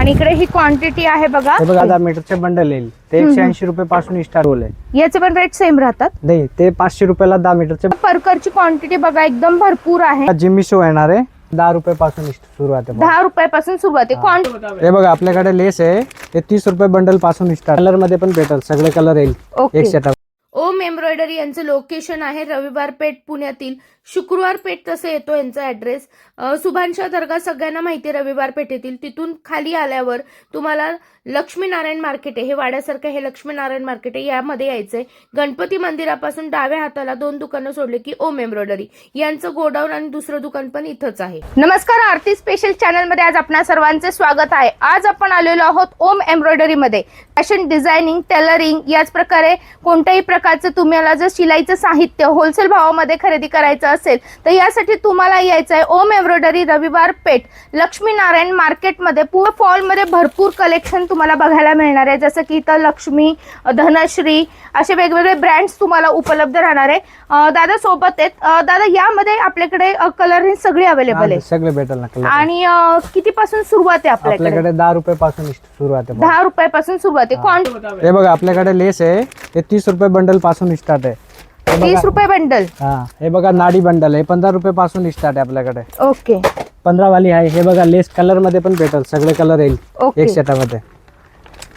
आणि इकडे ही क्वांटिटी आहे बघा. हे बघा 10 मीटरचे बंडल येईल ते 180 रुपये पासून स्टार्ट होईल. याचे पण रेट सेम राहतात. नाही ते 500 रुपयाला 10 मीटरचे. परकरची क्वांटिटी बघा एकदम भरपूर आहे. जिम्मी शो येणार आहे 10 रुपये पासून सुरुवात आहे. 10 रुपयापासून सुरुवात आहे. हे बघा आपल्याकडे लेस आहे ते 30 रुपये बंडल पासून स्टार्ट. कलर मध्ये पण भेटेल सगळे कलर येईल एक सेट. ओम एम्ब्रॉयडरी यांचं लोकेशन आहे रविवार पेठ पुण्यातील. शुक्रवार पेठ तसं येतो यांचा ऍड्रेस. सुभानशाह दर्गा सगळ्यांना माहिती आहे रविवार पेठेतील. तिथून खाली आल्यावर तुम्हाला लक्ष्मीनारायण मार्केट आहे, हे वाड्यासारखं हे लक्ष्मीनारायण मार्केट आहे, यामध्ये यायचंय. गणपती मंदिरापासून डाव्या हाताला 2 दुकानं सोडले की ओम एम्ब्रॉयडरी यांचं गोडाऊन आणि दुसरं दुकान पण इथंच आहे. नमस्कार, आरती स्पेशल चॅनल मध्ये आज आपणा सर्वांचे स्वागत आहे. आज आपण आलेलो आहोत ओम एम्ब्रॉयडरी मध्ये. फॅशन डिझायनिंग, टेलरिंग याच प्रकारे कोणत्याही प्रकारचं तुम्हाला जर शिलाईचं साहित्य होलसेल भावामध्ये खरेदी करायचं असेल तर यासाठी तुम्हाला यायचं आहे ओम एम्ब्रॉयडरी रविवार पेठ लक्ष्मीनारायण मार्केटमध्ये. पूर्ण फॉल मध्ये भरपूर कलेक्शन तुम्हाला बघायला मिळणार आहे. जसं की इथं लक्ष्मी, धनश्री असे वेगवेगळे ब्रँड्स तुम्हाला उपलब्ध राहणार आहे. दादा सोबत आहेत. दादा यामध्ये आपल्याकडे कलर सगळे अवेलेबल आहे, सगळे भेटेल ना कलर. आणि किती पासून सुरुवात आहे आपल्याकडे? 10 रुपये पासून सुरुवात आहे. 10 रुपयापासून सुरुवात आहे. हे बघा आपल्याकडे लेस आहे ते 30 रुपये बंडल पासून स्टार्ट आहे. 30 रुपये बंडल. हे बघा नाडी बंडल आहे 15 रुपये पासून स्टार्ट आहे आपल्याकडे. ओके 15 वाली आहे. हे बघा लेस कलर मध्ये पण भेटेल सगळे कलर येईल एक सेटामध्ये.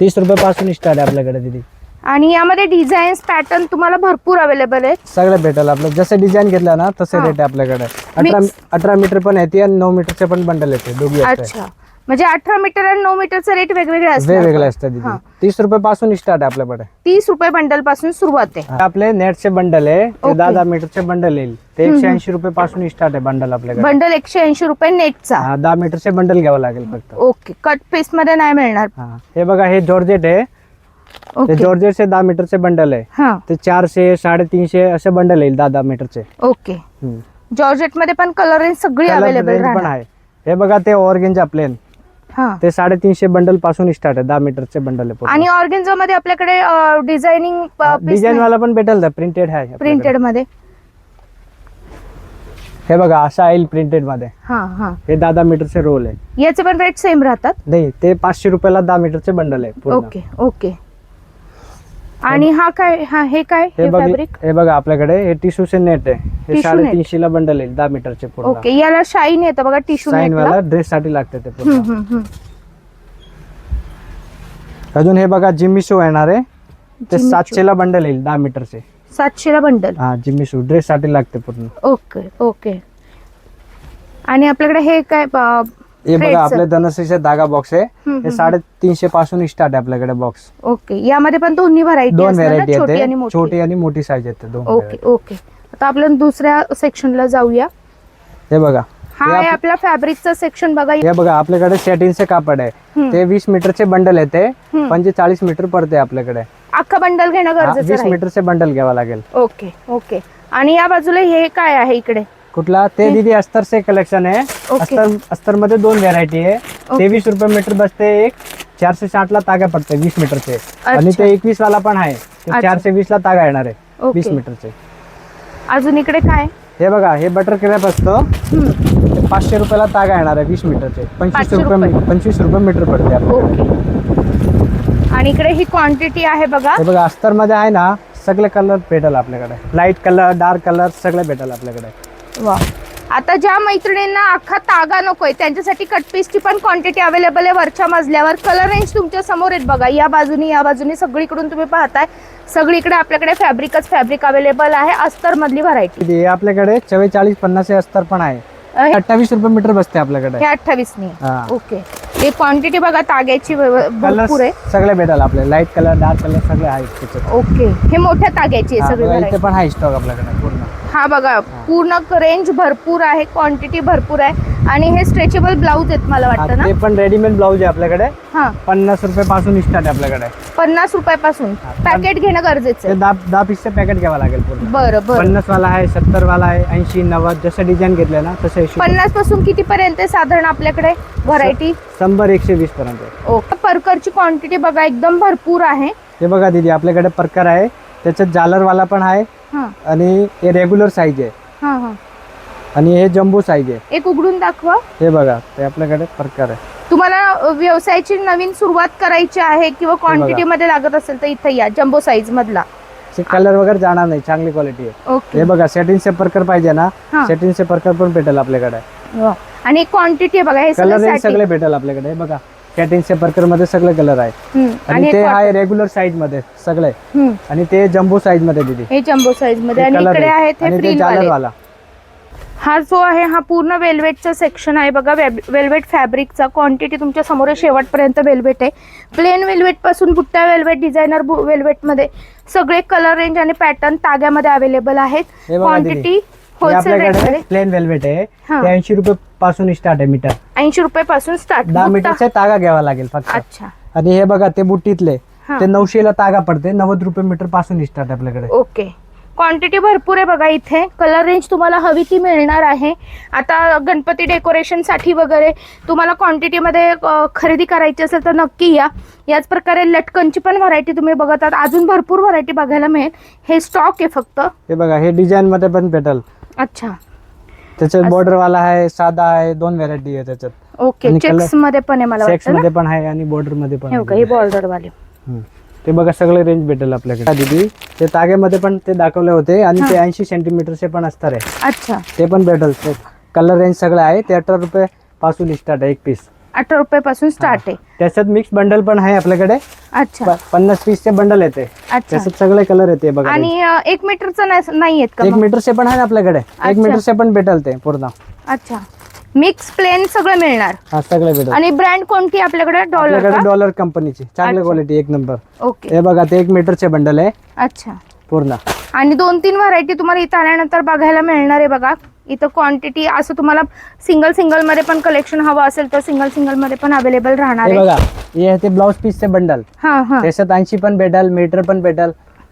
30 रुपये पासून स्टार्ट आहे आपल्याकडे दीदी. आणि यामध्ये डिझाईन्स पॅटर्न तुम्हाला भरपूर अवेलेबल आहेत. सगळे भेटेल. आपलं जसं डिझाईन घेतलं ना तसे रेट आहे आपल्याकडे. 18 मीटर पण येते आणि 9 मीटरचे पण बंडल येते दोघी. अच्छा, म्हणजे 18 मीटर आणि 9 मीटरचे रेट वेगवेगळे असतात. वेगवेगळे असतात दीदी. 30 रुपये पासून स्टार्ट आहे आपल्याकडे. 30 रुपये बंडल पासून सुरुवात आहे. आपले नेटचे बंडल आहे ते 10 मीटरचे बंडल येईल ते 180 रुपये पासून स्टार्ट आहे बंडल आपल्याकडे. बंडल 180 रुपये नेटचा. 10 मीटरचे बंडल घ्यावं लागेल फक्त. ओके, कट पीस मध्ये नाही मिळणार. हे बघा हे जॉर्जेट आहे. ते जॉर्जेटचे 10 मीटरचे बंडल आहे ते 400 350 असे बंडल येईल 10 मीटरचे. ओके, जॉर्जेट मध्ये पण कलर सगळी अवेलेबल पण आहे. हे बघा ते ऑर्गेंजा प्लेन ते 350 बंडल पासून स्टार्ट आहे 10 मीटरचे बंडल आहे. आणि ऑर्गेंजा मध्ये आपल्याकडे डिझायनिंग डिझाईन वाला पण भेटेल ना, प्रिंटेड आहे. प्रिंटेड मध्ये हे बघा असा येईल प्रिंटेड मध्ये. हे 10 मीटरचे रोल आहे. याचे पण रेट सेम राहतात. नाही ते 500 रुपयाला 10 मीटरचे बंडल आहे. Okay okay. आणि हा काय, हे काय फॅब्रिक? हे बघा आपल्याकडे हे टिश्यूचे नेट आहे. हे 350 ला बंडल येईल 10 मीटरचे पूर्ण. ओके, याला शाईन येतं बघा टिश्यू शाईन वाला ड्रेस साठी लागते ते पूर्ण. अजून हे बघा जिम्मी शो येणार आहे ते 700 ला बंडल येईल 10 मीटरचे. 700 ला बंडल. जिम्मी शो ड्रेस साठी लागते पूर्ण. Okay okay. आणि आपल्याकडे हे काय? हे बघा आपले धनश्रीचे धागा बॉक्स आहे. हे 350 पासून स्टार्ट आहे आपल्याकडे बॉक्स. ओके, यामध्ये पण दोन व्हरायटी येते, छोटी आणि मोठी साईज येते दोन. Okay okay. आता आपण दुसऱ्या सेक्शनला जाऊया. हे बघा हा आहे आपला फॅब्रिकचा सेक्शन बघा. हे बघा आपल्याकडे सॅटिनचे कापड आहे ते 20 मीटरचे बंडल येते 45 मीटर पडते आपल्याकडे. अख्खा बंडल घेणं गरजेचं आहे. 20 मीटरचे बंडल घ्यावं लागेल. Okay okay. आणि या बाजूला हे काय आहे इकडे? कुठला? ते दीदी अस्तरचे कलेक्शन आहे. अस्तर मध्ये 2 व्हरायटी आहे. 23 रुपये मीटर बसते एक. 460 ला तागा पडते 20 मीटरचे. आणि ते 21 वाला पण आहे 420 ला तागा येणार आहे 20 मीटरचे. अजून इकडे काय? हे बघा हे बटर क्रेप असतं 500 रुपयाला तागा येणार आहे 20 मीटरचे. 25 रुपये मीटर पडते. ओके. आणि इकडे ही क्वांटिटी आहे बघा. हे बघा अस्तर मध्ये आहे ना सगळे कलर भेटेल आपल्याकडे. लाईट कलर, डार्क कलर सगळे भेटेल आपल्याकडे. वा. आता ज्या मैत्रिणींना अख्खा तागा नकोय त्यांच्यासाठी कट पीसची पण क्वांटिटी अवेलेबल आहे वरच्या मजल्यावर. कलर रेंज तुमच्या समोर आहेत बघा. या बाजूनी सगळीकडून तुम्ही पाहताय सगळीकडे आपल्याकडे फॅब्रिक अवेलेबल आहे. अस्तर मधली व्हरायटी आपल्याकडे 44-50 अस्तर पण आहे. 28 रुपये मीटर बसते आपल्याकडे. 28 ने. ओके. हे क्वांटिटी बघा ताग्याची भरपूर आहे. सगळे भेटेल आपले. लाईट कलर, डार्क कलर सगळे आहेत. ओके. हे मोठ्या ताग्याची आहे सगळी इथे पण आहे स्टॉक आपल्याकडे पूर्ण. हा बघा पूर्ण रेंज भरपूर आहे, क्वांटिटी भरपूर आहे. आणि हे स्ट्रेचेबल ब्लाउज आहेत मला वाटतं ना? ते पण रेडीमेड ब्लाउज आहे आपल्याकडे. 50 रुपये पासून स्टार्ट आहे आपल्याकडे. 50 रुपयापासून पॅकेट घेणं गरजेचं आहे. 10 पीसचे पॅकेट घ्यावं लागेल पूर्ण. बरं. 50 वाला आहे, 70 वाला आहे, 80, 90 जसं डिझाईन घेतलं ना तसं. 50 पासून किती पर्यंत साधारण आपल्याकडे व्हरायटी? 100-120 पर्यंत. ओके. परकरची क्वांटिटी बघा एकदम भरपूर आहे. हे बघा दीदी आपल्याकडे परकर आहे त्याच्यात जालर वाला पण आहे आणि हे रेग्युलर साईज आहे आणि हे जम्बो साईज आहे. एक उघडून दाखवा. हे बघा ते आपल्याकडे परकर आहे. तुम्हाला व्यवसायाची नवीन सुरुवात करायची आहे किंवा क्वांटिटी मध्ये लागत असेल तर इथे या, जम्बो साईज मधला. कलर वगैरे जाणार नाही, चांगली क्वालिटी आहे. ओके. हे बघा सेटिंगचे परकर पाहिजे ना, हा. सेटिंगचे परकर पण भेटेल आपल्याकडे. वा. आणि क्वांटिटी बघा, हे कलर सगळं रेंज सगळे भेटेल आपल्याकडे. हे बघा सेटिंगचे परकर मध्ये सगळे कलर आहे. आणि आणि ते आहे रेग्युलर साईज मध्ये सगळे. आणि ते जम्बो साईज मध्ये दिली, हे जम्बो साईज मध्ये. हे आणि color इकडे आहे. आहे ते आणि ते फ्रिल जालर वाले. वाला. हा जो आहे हा पूर्ण वेल्वेटचा सेक्शन आहे बघा, वेल्वेट फॅब्रिकचा. क्वांटिटी तुमच्या समोर आहे, शेवटपर्यंत वेल्वेट आहे. प्लेन वेल्वेट पासून बुट्टा वेल्वेट, डिझायनर वेल्वेट मध्ये सगळे कलर रेंज आणि पॅटर्न ताग्यामध्ये अवेलेबल आहेत. हे बघा क्वांटिटी दीदी, हे होलसेल रेट आपल्याकडे मध्ये प्लेन वेल्वेट आहे. हा. ते 80 रुपये पासून स्टार्ट आहे मीटर. 80 रुपये पासून स्टार्ट. 10 मीटरचा तागा घ्यावा लागेल फक्त. अच्छा. आणि हे बघा ते बुट्टीतले हा. ते 900 ला तागा पडते. 90 रुपये मीटर पासून स्टार्ट आहे आपल्याकडे. ओके. क्वांटिटी भरपूर आहे बघा इथे. कलर रेंज तुम्हाला हवी ती मिळणार आहे. आता गणपती डेकोरेशन साठी वगैरे तुम्हाला क्वांटिटी मध्ये खरेदी करायची असेल तर नक्की या. याच प्रकारे लटकनची पण व्हरायटी तुम्ही बघत आहात, अजून भरपूर व्हरायटी बघायला मिळेल. हे स्टॉक आहे फक्त. हे बघा हे डिझाईन मध्ये पण भेटेल. अच्छा. त्याच्यात बॉर्डर वाला आहे, साधा आहे, 2 व्हरायटी आहे त्याच्यात. ओके. आणि चेक्स मध्ये पण आहे मला सेक्स वाटतं मध्ये ना? पण आहे आणि बॉर्डर मध्ये पण हे आहे. बघा, हे बॉर्डर वाले. ते बघा सगळे रेंज भेटेल आपल्याकडे. दीदी ते ताग्यामध्ये पण ते दाखवले होते. आणि ते 80 सेंटीमीटरचे पण असतात आहे. अच्छा. ते पण भेटेल. कलर रेंज सगळे आहे. ते 18 रुपये पासून स्टार्ट आहे एक पीस. 18 रुपये पासून स्टार्ट आहे. त्याच्यात मिक्स बंडल पण आहे आपल्याकडे. अच्छा. 50 पीसचे बंडल येते. अच्छा. त्याच्यात सगळे कलर येते बघा. आणि 1 मीटरचं नाही आहेत का 1 मग? मीटरचे पण आहे आपल्याकडे. 1 मीटरचे पण भेटेल ते पूर्ण. अच्छा. मिक्स प्लेन सगळं मिळणार. हा सगळे भेटेल. आणि ब्रँड कोणती आपल्याकडे? डॉलर आपल्याकडे का? डॉलर कंपनीची चांगली क्वालिटी, 1 नंबर. ओके. हे बघा ते 1 मीटरचे बंडल आहे अच्छा. पूर्ण. आणि 2-3 व्हरायटी तुम्हाला इथं आल्यानंतर बघायला मिळणार आहे बघा. इथं क्वांटिटी असं तुम्हाला सिंगल मध्ये पण कलेक्शन हवं असेल तर सिंगल मध्ये पण अवेलेबल राहणार हे आहे. बघा हे ते ब्लाउज पीसचे बंडल. हा हा. त्याच्यात 80 पण भेटेल, मीटर पण भेटेल,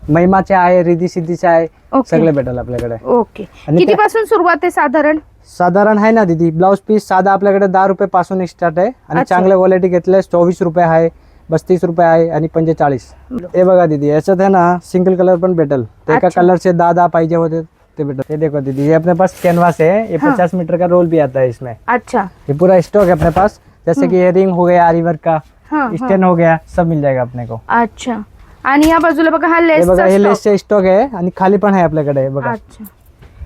महिमाचे आहे, रिधी सिद्धीचे आहे, ओके. सगळे भेटेल आपल्याकडे. ओके. आणि किती ते- पासून सुरुवात आहे साधारण? साधारण आहे ना दीदी, ब्लाउज पीस साधा आपल्याकडे 10 रुपये पासून स्टार्ट आहे. आणि अच्छा. चांगल्या क्वालिटी घेतले 24 रुपये आहे, 32 रुपये आहे आणि 45. हे बघा दीदी याच्यात है ना सिंगल कलर पण भेटेल. ते एका अच्छा. कलर से 10 पाहिजे होते ते भेटेल. ये देखो दीदी, ये अपने पास कैनवास है. ये हाँ. 50 मीटर का रोल भी आता है इसमें. अच्छा. ये पूरा स्टॉक है अपने पास. जैसे कि ये रिंग हो गया, आरी वर्क का हा स्टैंड हो गया, सब मिल जाएगा अपने को. अच्छा. आणि या बाजूला बघा हा हे लेस. बघा हे लेसचे स्टॉक आहे आणि खाली पण आहे आपल्याकडे. हे बघा अच्छा.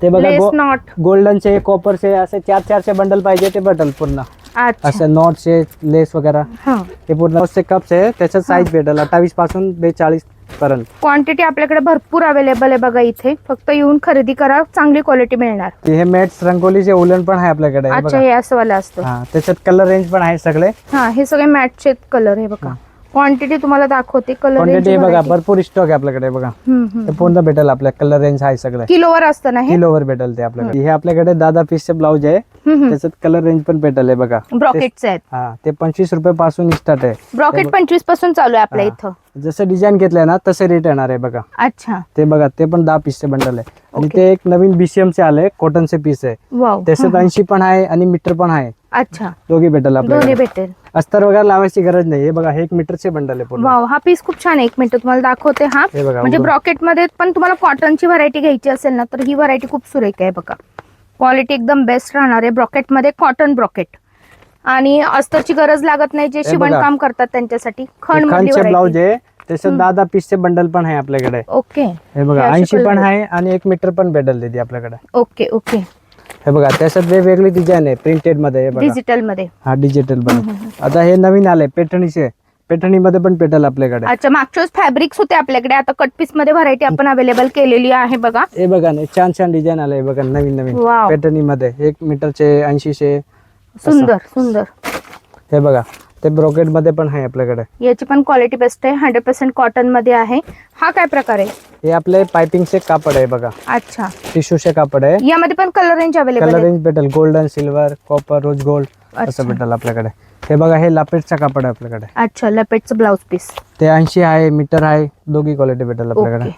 ते बघा लेस नॉट. गोल्डनचे, कॉपरचे असे 4-4चे बंडल पाहिजे ते भेटेल पूर्ण. अच्छा. असे नॉटचे लेस वगैरे हा. हे पूर्ण कप्स आहे. त्याच्यात साईज भेटेल 28 पासून 42 पर्यंत. क्वांटिटी आपल्याकडे भरपूर अवेलेबल आहे बघा इथे. फक्त येऊन खरेदी करा, चांगली क्वालिटी मिळणार. हे मॅट्स रंगोलीचे उलन पण आहे आपल्याकडे. हे अच्छा. बघा हे असं वाला असतं. हा त्याच्यात कलर रेंज पण आहे सगळे. हा. हे सगळे मॅटचे कलर. हे बघा क्वांटिटी तुम्हाला दाखवते. कलर क्वांटिटी बघा भरपूर स्टॉक आहे आपल्याकडे. बघा ते पूर्ण भेटेल आपल्या. कलर रेंज आहे सगळे. किलोवर असतं ना हे? किलोवर भेटेल ते आपल्याकडे. हे आपल्याकडे 10 पीसचे ब्लाउज आहे. त्याच्यात कलर रेंज पण भेटेल. बघा ब्रॉकेटचे आहेत. हा ते 25 रुपये पासून स्टार्ट आहे. ब्रॉकेट 25 पासून चालू आहे आपल्या इथं. जसं डिझाईन घेतलंय ना तसे रेट येणार आहे बघा. अच्छा. ते बघा ते पण 10 पीसचे बंडल आहे. आणि ओके. ते एक नवीन BCM चे आले, कॉटनचे पीस आहे. वाव. त्याच्यात 80 पण आहे आणि मीटर पण आहे. अच्छा. दोघी भेटेल दोन्ही आपल्याला. भेटेल. अस्तर वगैरे लावायची गरज नाही. हे बघा हे 1 मीटरचे बंडल आहे पूर्ण. वाव. हा पीस खूप छान आहे. 1 मिनिट तुम्हाला दाखवते. हा हे बघा म्हणजे उघडून. ब्रॉकेट मध्ये पण तुम्हाला कॉटनची व्हरायटी घ्यायची असेल ना तर ही व्हरायटी खूप सुरेख आहे बघा. क्वालिटी एकदम बेस्ट राहणार आहे. ब्रॉकेट मध्ये कॉटन ब्रॉकेट. आणि अस्तरची गरज लागत नाही. जे हे शिवण बघा. काम करतात त्यांच्यासाठी खण मधली खानचे ब्लाउज व्हरायटी. आहे. त्याच्यात 10 पीसचे बंडल पण आहे आपल्याकडे. ओके. हे बघा हे असे 80 पण colour आहे आणि 1 मीटर पण भेटेल दीदी आपल्याकडे. ओके. ओके. हे बघा त्याच्यात वेगवेगळी डिझाईन आहे प्रिंटेड मध्ये. हे बघा डिजिटल मध्ये. हा डिजिटल पण. आता हे नवीन आले पेठणीचे. पेठणी मध्ये पण भेटेल आपल्याकडे. अच्छा. मागच्या फॅब्रिक्स होते आपल्याकडे. आता कट पीस मध्ये व्हरायटी आपण अवेलेबल केलेली आहे बघा. हे बघा ना छान छान डिझाईन आले बघा नवीन वाव. पेठणी मध्ये. 1 मीटरचे 80चे. सुंदर सुंदर. हे बघा ते ब्रॉकेट मध्ये पण आहे आपल्याकडे. याची पण क्वालिटी बेस्ट आहे. 100% कॉटन मध्ये आहे. हा काय प्रकार आहे? हे आपले पायपिंगचे कापड आहे बघा. अच्छा. टिश्यूचे कापड आहे. यामध्ये पण कलर रेंज अवेलेबल कलर आहे. रेंज भेटेल golden, silver, copper, rose gold अच्छा. असं भेटेल आपल्याकडे. हे बघा हे लापेटचा कापड आहे आपल्याकडे. अच्छा. लपेटचं ब्लाउज पीस. ते 80 आहे, मीटर आहे, दोघी क्वालिटी भेटेल आपल्याकडे.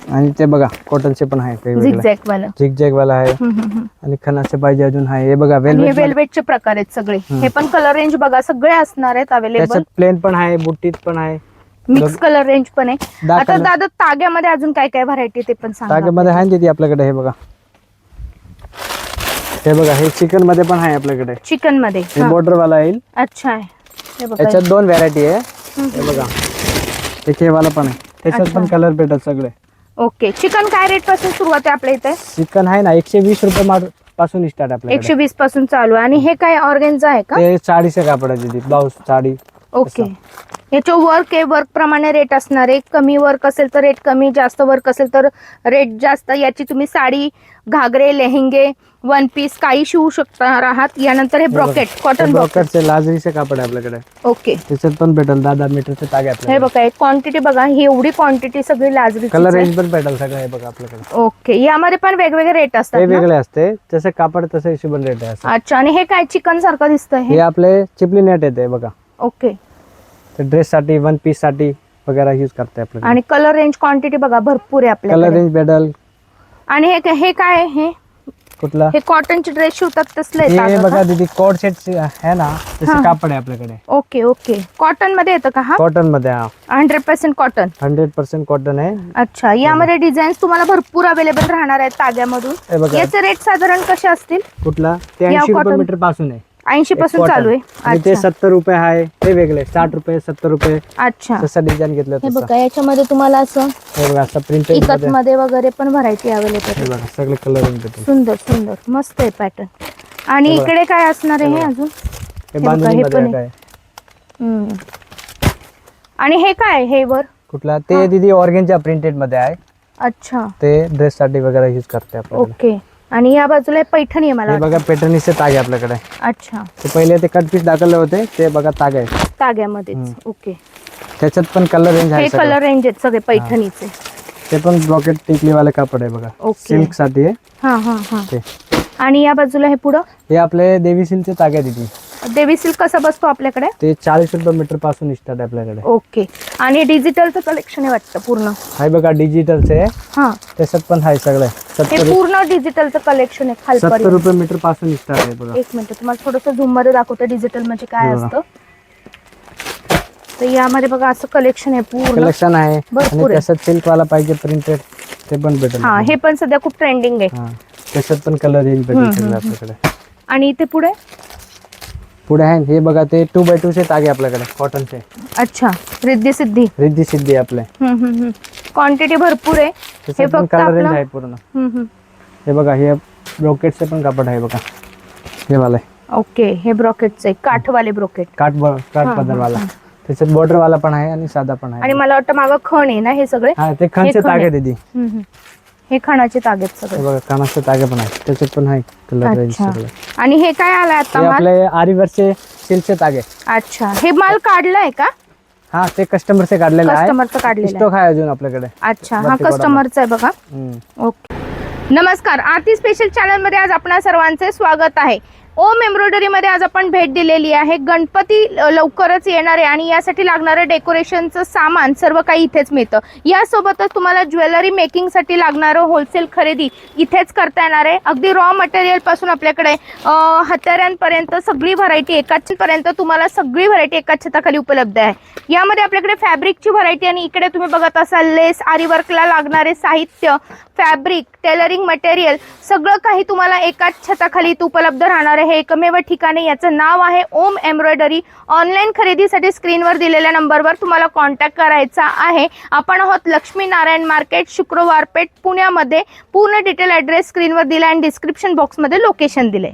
आणि ते बघा कॉटनचे पण आहे वेगवेगळे. झिगझॅग वाला. झिगझॅग वाला आहे आणि खणाचे पाहिजे अजून आहे. हे बघा आणि हे वेल्वेट. वेल्वेटचे प्रकार आहेत सगळे. हे पण कलर रेंज बघा सगळे असणार आहेत अवेलेबल. त्याच्यात प्लेन पण आहे, बुट्टीत पण आहे, मिक्स कलर रेंज पण आहे. 10 आता कलर. दादा ताग्यामध्ये अजून काय काय व्हरायटी ते पण सांगा. ताग्यामध्ये आहे तिथे आपल्याकडे. हे बघा हे बघा हे चिकन मध्ये पण आहे आपल्याकडे, चिकन मध्ये. हे बॉर्डर वाला येईल. अच्छा आहे. हे बघा याच्यात 2 व्हरायटी आहे. हे बघा एक हे वाला पण आहे, त्याच्यात पण कलर भेटतात सगळे. ओके. चिकन काय रेट पासून सुरुवात आहे आपल्या इथे? चिकन आहे ना 120 रुपये पासून स्टार्ट आपल्याकडे. 120 पासून चालू आहे. आणि हे काय ऑर्गेन्झा आहे का? ते साडीचे कापड आहे दीदी, ब्लाऊज साडी. ओके. याचे वर्क आहे, वर्क प्रमाणे रेट असणार आहे. कमी वर्क असेल तर रेट कमी, जास्त वर्क असेल तर रेट जास्त. याची तुम्ही साडी, घागरे, लेहंगे, वन पीस काही शिवू शकणार आहात. यानंतर हे ब्रॉकेट, कॉटन ब्रॉकेटचे लाजरीचे कापड आहे आपल्याकडे. ओके. त्याच्यात पण भेटेल 10 मीटरचे तागे आपल्याकडे. हे बघा एक क्वांटिटी बघा, ही एवढी क्वांटिटी सगळी लाजरी. कलर रेंज पण भेटेल सगळं. हे बघा आपल्याकडे. ओके. यामध्ये पण वेगवेगळे रेट असतात. वेगवेगळे असते, जसे कापड तसे हिशोबाने रेट आहे. अच्छा. आणि हे काय चिकन सारखं दिसतंय? हे आपले चिपली नेट येते बघा. ओके. ते ड्रेस साठी, वन पीस साठी वगैरे यूज करते आपल्याकडे. आणि कलर रेंज क्वांटिटी बघा भरपूर आहे कलर आपल्याकडे. रेंज भेटेल. आणि हे काय आहे? हे कुठला? हे कॉटनचे ड्रेस शिवतात तसले हे बघा दीदी कोट सेट आहे ना, तसे कापड आहे आपल्याकडे. ओके. ओके. कॉटन मध्ये येतं का हा? कॉटन मध्ये. हा 100% कॉटन. 100% कॉटन आहे. अच्छा. यामध्ये डिझाईन्स तुम्हाला भरपूर अवेलेबल राहणार आहेत ताग्यामधून. हे बघा याचे रेट साधारण कसे असतील? कुठला? ते 80 रुपये मीटर पासून आहे. 80 पासून चालू आहे. आणि ते 70 रुपये आहे. ते वेगळे 60 रुपये 70 रुपये. अच्छा. तसं डिझाईन घेतलं हे तसं. बघा याच्यामध्ये तुम्हाला असं हे बघा असं प्रिंटेड इकत मध्ये. मध्ये वगैरे पण व्हरायटी अवेलेबल. हे बघा सगळे कलर भेटेल. सुंदर सुंदर मस्त आहे पॅटर्न. आणि हे बघा. इकडे काय असणार आहे हे अजून? हे बांधणी मध्ये आहे काय? आणि हे काय हे वर? कुठला? ते दीदी ऑर्गेन्जा प्रिंटेड मध्ये आहे. अच्छा. ते ड्रेस साठी वगैरे यूज करते आपल्याकडे. ओके. आणि या बाजूला पैठणी आहे मला हे बघा पॅटर्नचे तागे आपल्याकडे. अच्छा. ते पहिले ते कट पीस दाखवले होते, ते बघा तागे आहे ताग्यामध्येच. ओके. त्याच्यात पण कलर रेंज हे आहे सगळे. कलर रेंज आहेत सगळे पैठणीचे. ते पण ब्रॉकेट टिकली वाले कापड आहे बघा. ओके. सिल्क साठी आहे हा हा हा. ते. आणि या बाजूला हे पुढं हे आपले देवी सिल्कचे तागे आहे दीदी. देवी सिल्क कसा बसतो आपल्याकडे? ते 40 रुपये मीटर पासून स्टार्ट आहे आपल्याकडे. ओके. आणि डिजिटलचं कलेक्शन आहे वाटतं पूर्ण. हाय बघा डिजिटलचे. हा. त्याच्यात पण आहे सगळे. हे 70 पूर्ण डिजिटलचं कलेक्शन आहे खालपर्यंत. रुपये मीटर पासून स्टार्ट आहे बघा. एक मिनिट तुम्हाला थोडंसं झूम मध्ये दाखवते डिजिटल म्हणजे काय हे बघा. असतं. तर यामध्ये बघा असं कलेक्शन आहे पूर्ण. कलेक्शन आहे. आणि भरपूर आहे. त्याच्यात सिल्क वाला पाहिजे प्रिंटेड ते पण भेटेल. हा हे पण सध्या खूप ट्रेंडिंग आहे. हा त्याच्यात पण कलर रेंज भेटेल सगळं आपल्याकडे. आणि इथे पुढे पुढे आहे हे बघा ते 2x2 चे तागे आपल्याकडे कॉटनचे. अच्छा. रिद्धी सिद्धी. रिद्धी सिद्धी आपले. क्वांटिटी भरपूर आहे. हे त्याच्यात पण फक्त कलर रेंज आपलं आहे पूर्ण. हे बघा हे ब्रोकेटचे पण कापड आहे बघा. हे वाला ओके. हे ब्रॉकेटचे काठवाले ब्रोकेट. काठ पदर वाला. त्याच्यात बॉर्डर वाला पण आहे आणि साधा पण आहे. आणि मला वाटतं मागं खण आहे ना हे सगळे? हा ते खणचे तागे दीदी. हे खणाचे तागेत सगळे. हे बघा कानाचे तागे पण आहे. त्याच्यात पण आहे कलर रेंज अच्छा. सगळे. आणि हे काय आलं आता हे माल? आपले आरीवरचे सिल्कचे तागे. अच्छा. हे माल काढलाय का? हा ते कस्टमरचे काढलेले आहे. कस्टमरचं काढलेलं आहे. स्टॉक आहे अजून आपल्याकडे. अच्छा. हा कस्टमरचा आहे बघा. ओके. नमस्कार. आरती स्पेशल चॅनल मध्ये आज आपणा सर्वांचे स्वागत आहे. ओम एम्ब्रॉयडरी मध्ये आज आपण भेट दिलेली आहे. गणपती लवकरच येणार आहे आणि यासाठी लागणारं डेकोरेशनचं सामान सर्व काही इथेच मिळतं. यासोबतच तुम्हाला ज्वेलरी मेकिंग साठी लागणारं होलसेल खरेदी इथेच करता येणार आहे. अगदी रॉ मटेरियल पासून आपल्याकडे हत्यारांपर्यंत सगळी व्हरायटी एकाच तुम्हाला सगळी व्हरायटी एकाच छताखाली उपलब्ध आहे. यामध्ये आपल्याकडे फॅब्रिकची व्हरायटी आणि इकडे तुम्ही बघत असाल लेस, आरीवर्कला लागणारे साहित्य, फॅब्रिक, टेलरिंग मटेरियल सगळं काही तुम्हाला एकाच छताखाली इथं उपलब्ध राहणार आहे. हे एकमेव ठिकाणी. याचं नाव आहे ओम एम्ब्रॉयडरी. ऑनलाईन खरेदीसाठी स्क्रीनवर दिलेल्या नंबरवर तुम्हाला कॉन्टॅक्ट करायचा आहे. आपण आहोत लक्ष्मी नारायण मार्केट, शुक्रवार पेठ, पुण्यामध्ये. पूर्ण डिटेल ॲड्रेस स्क्रीनवर दिला आणि डिस्क्रिप्शन बॉक्समध्ये लोकेशन दिले.